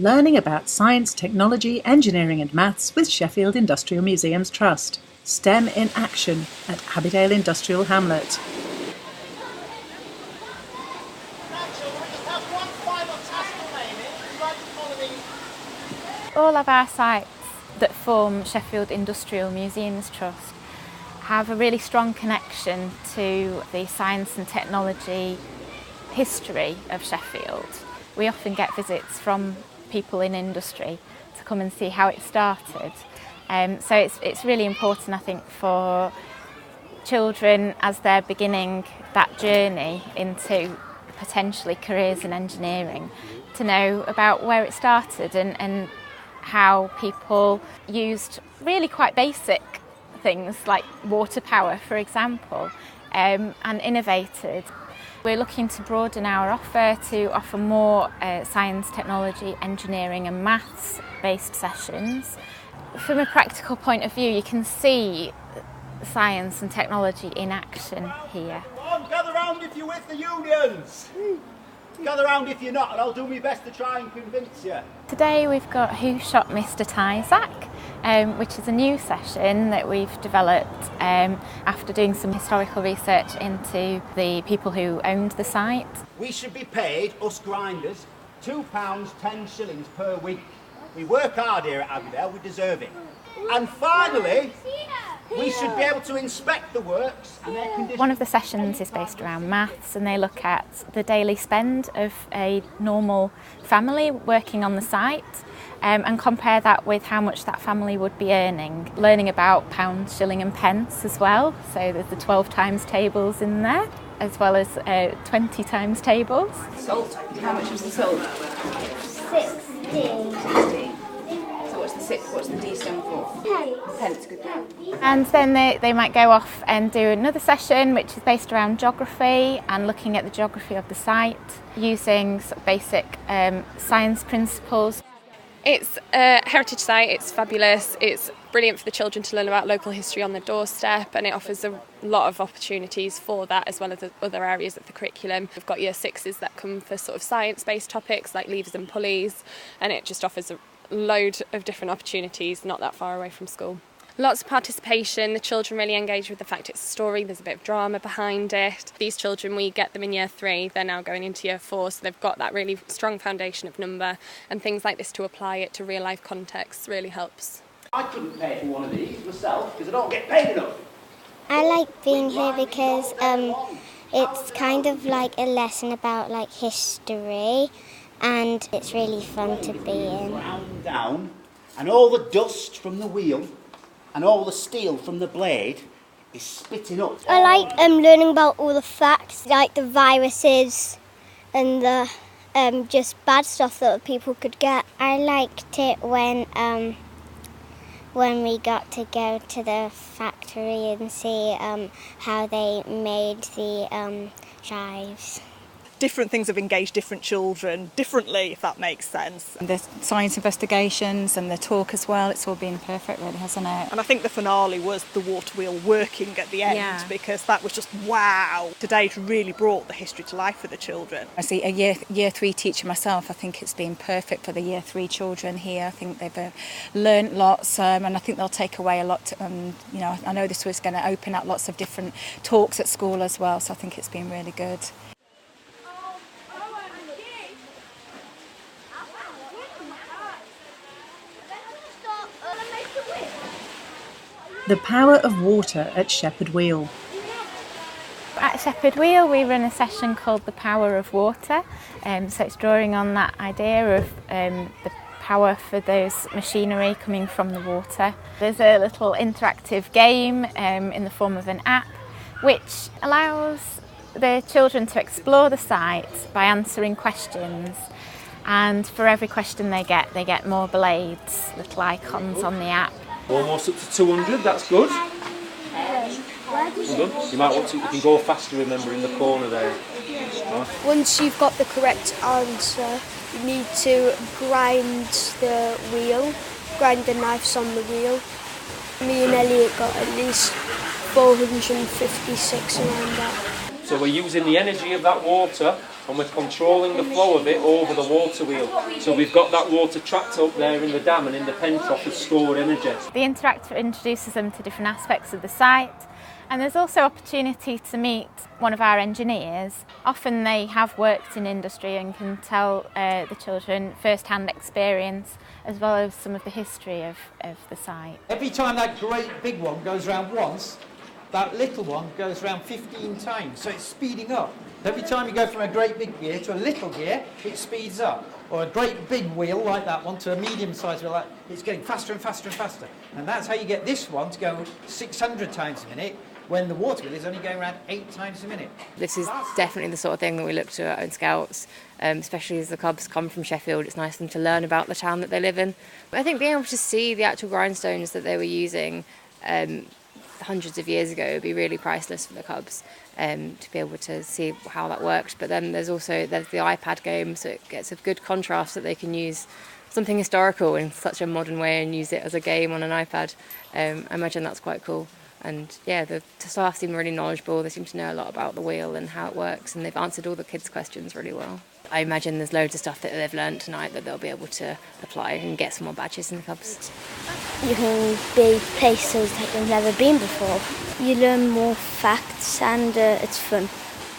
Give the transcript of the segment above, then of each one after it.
learning about science, technology, engineering and maths with Sheffield Industrial Museums Trust. STEM in action at Abbeydale Industrial Hamlet. All of our sites that form Sheffield Industrial Museums Trust have a really strong connection to the science and technology history of Sheffield. We often get visits from people in industry to come and see how it started. So it's really important, I think, for children as they're beginning that journey into potentially careers in engineering to know about where it started and how people used really quite basic things like water power, for example, and innovated. We're looking to broaden our offer to offer more science, technology, engineering and maths based sessions. From a practical point of view, you can see science and technology in action here. Come on, gather round if you're with the unions. Gather round if you're not, and I'll do my best to try and convince you. Today we've got Who Shot Mr. Tyzack, which is a new session that we've developed after doing some historical research into the people who owned the site. We should be paid, us grinders, £2.10 per week. We work hard here at Abbeydale, we deserve it. And finally, we should be able to inspect the works and their conditions. One of the sessions is based around maths, and they look at the daily spend of a normal family working on the site and compare that with how much that family would be earning. Learning about pounds, shilling and pence as well, so there's the 12 times tables in there, as well as 20 times tables. Salt, how much was the salt? 60. What's the D stand for? Pence, good. And then they might go off and do another session which is based around geography and looking at the geography of the site using sort of basic science principles. It's a heritage site, it's fabulous, it's brilliant for the children to learn about local history on their doorstep, and it offers a lot of opportunities for that as well as other areas of the curriculum. We've got year sixes that come for sort of science-based topics like levers and pulleys, and it just offers a load of different opportunities not that far away from school. Lots of participation, the children really engage with the fact it's a story, there's a bit of drama behind it. These children, we get them in year 3, they're now going into year 4, so they've got that really strong foundation of number, and things like this to apply it to real life contexts really helps. I couldn't pay for one of these myself because I don't get paid enough. I like being here because it's kind of like a lesson about like history, and it's really fun to be in. Round down, and all the dust from the wheel and all the steel from the blade is spitting up. I like learning about all the facts, like the viruses and the just bad stuff that people could get. I liked it when we got to go to the factory and see how they made the drives. Different things have engaged different children differently, if that makes sense. The science investigations and the talk as well, it's all been perfect really, hasn't it? And I think the finale was the water wheel working at the end, because that was just wow. Today's really brought the history to life for the children. As a year 3 teacher myself, I think it's been perfect for the year 3 children here. I think they've learnt lots and I think they'll take away a lot. I know this was going to open up lots of different talks at school as well, so I think it's been really good. The power of water at Shepherd Wheel. At Shepherd Wheel we run a session called The Power of Water, so it's drawing on that idea of the power for those machinery coming from the water. There's a little interactive game in the form of an app which allows the children to explore the site by answering questions, and for every question they get more blades, little icons on the app. Almost up to 200, that's good. Well done. You can go faster, remember, in the corner there. Once you've got the correct answer, you need to grind the knives on the wheel. Me and Elliot got at least 456 around that. So we're using the energy of that water and we're controlling the flow of it over the water wheel. So we've got that water trapped up there in the dam and in the pen trough as stored energy. The interactor introduces them to different aspects of the site, and there's also opportunity to meet one of our engineers. Often they have worked in industry and can tell the children first-hand experience as well as some of the history of the site. Every time that great big one goes round once, that little one goes round 15 times, so it's speeding up. Every time you go from a great big gear to a little gear, it speeds up. Or a great big wheel like that one to a medium-sized wheel, it's getting faster and faster and faster. And that's how you get this one to go 600 times a minute, when the water wheel is only going around 8 times a minute. This is definitely the sort of thing that we look to at Own Scouts, especially as the cubs come from Sheffield. It's nice for them to learn about the town that they live in. I think being able to see the actual grindstones that they were using hundreds of years ago would be really priceless for the cubs, to be able to see how that worked. But then there's the iPad game, so it gets a good contrast that they can use something historical in such a modern way and use it as a game on an iPad. I imagine that's quite cool. And yeah, the staff seem really knowledgeable. They seem to know a lot about the wheel and how it works, and they've answered all the kids' questions really well. I imagine there's loads of stuff that they've learned tonight that they'll be able to apply and get some more badges in the cubs. You can be places that you've never been before. You learn more facts and it's fun.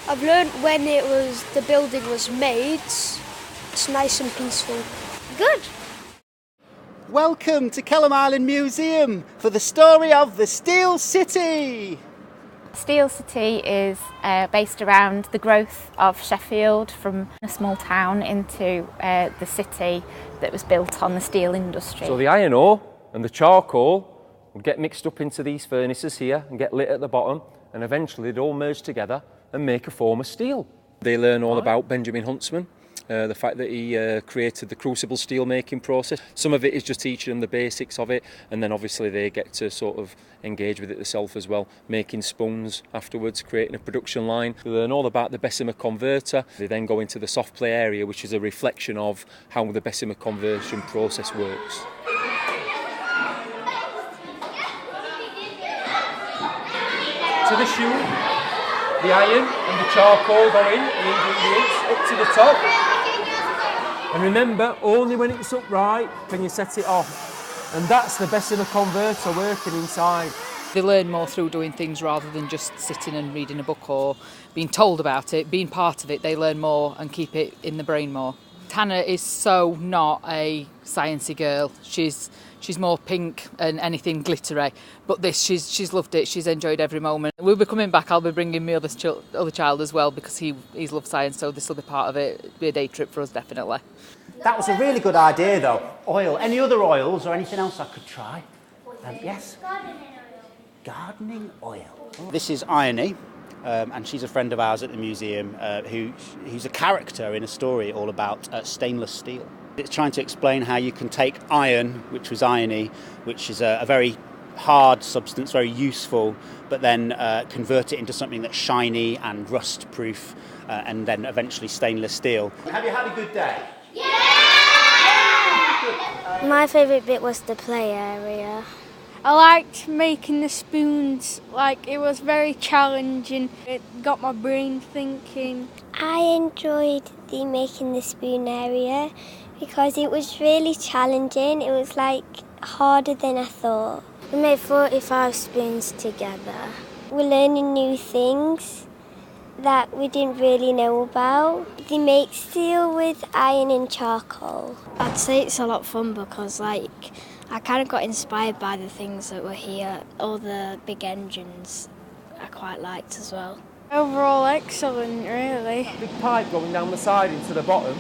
I've learned when the building was made, it's nice and peaceful. Good. Welcome to Kelham Island Museum for the story of the Steel City. Steel City is based around the growth of Sheffield from a small town into the city that was built on the steel industry. So the iron ore and the charcoal would get mixed up into these furnaces here and get lit at the bottom, and eventually they'd all merge together and make a form of steel. They learn all about Benjamin Huntsman, the fact that he created the crucible steel making process. Some of it is just teaching them the basics of it, and then obviously they get to sort of engage with it themselves as well, making spoons afterwards, creating a production line. They learn all about the Bessemer converter. They then go into the soft play area, which is a reflection of how the Bessemer conversion process works. To the shoe, the iron and the charcoal go in, the ingredients, up to the top. And remember, only when it's upright can you set it off. And that's the Bessemer converter working inside. They learn more through doing things rather than just sitting and reading a book or being told about it. Being part of it, they learn more and keep it in the brain more. Hannah is so not a sciencey girl. She's more pink and anything glittery. But she's loved it. She's enjoyed every moment. We'll be coming back. I'll be bringing my other child as well because he's loved science. So this will be part of it. It'll be a day trip for us, definitely. That was a really good idea, though. Oil. Any other oils or anything else I could try? Yes. Gardening oil. This is Irony. And she's a friend of ours at the museum who's a character in a story all about stainless steel. It's trying to explain how you can take iron, which was irony, which is a very hard substance, very useful, but then convert it into something that's shiny and rust-proof, and then eventually stainless steel. Have you had a good day? Yeah! My favourite bit was the play area. I liked making the spoons, it was very challenging. It got my brain thinking. I enjoyed making the spoon area because it was really challenging. It was harder than I thought. We made 45 spoons together. We're learning new things that we didn't really know about. They make steel with iron and charcoal. I'd say it's a lot of fun because I kind of got inspired by the things that were here. All the big engines I quite liked as well. Overall excellent, really. Big pipe going down the side into the bottom.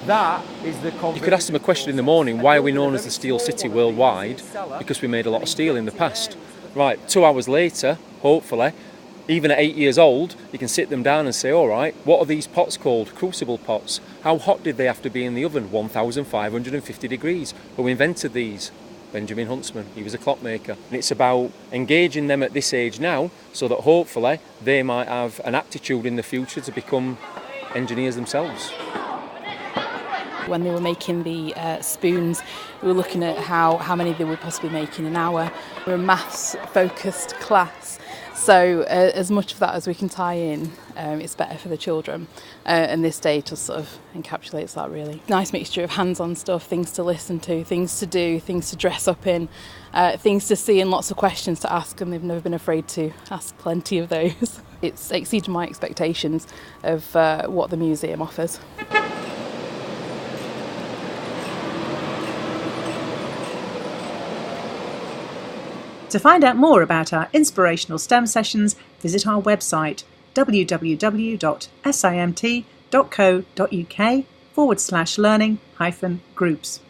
That is the You could ask them a question in the morning, why are we known as the Steel City worldwide? Because we made a lot of steel in the past. Right, 2 hours later, hopefully, even at 8 years old, you can sit them down and say, all right, what are these pots called? Crucible pots. How hot did they have to be in the oven? 1,550 degrees. Who invented these? Benjamin Huntsman. He was a clockmaker. And it's about engaging them at this age now so that hopefully they might have an aptitude in the future to become engineers themselves. When they were making the spoons, we were looking at how many they would possibly make in an hour. We're a maths-focused class, So as much of that as we can tie in, it's better for the children. And this day just sort of encapsulates that really. Nice mixture of hands-on stuff, things to listen to, things to do, things to dress up in, things to see and lots of questions to ask, and they've never been afraid to ask plenty of those. It's exceeded my expectations of what the museum offers. To find out more about our inspirational STEM sessions, visit our website www.simt.co.uk/learning-groups,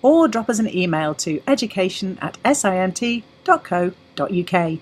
or drop us an email to education@simt.co.uk.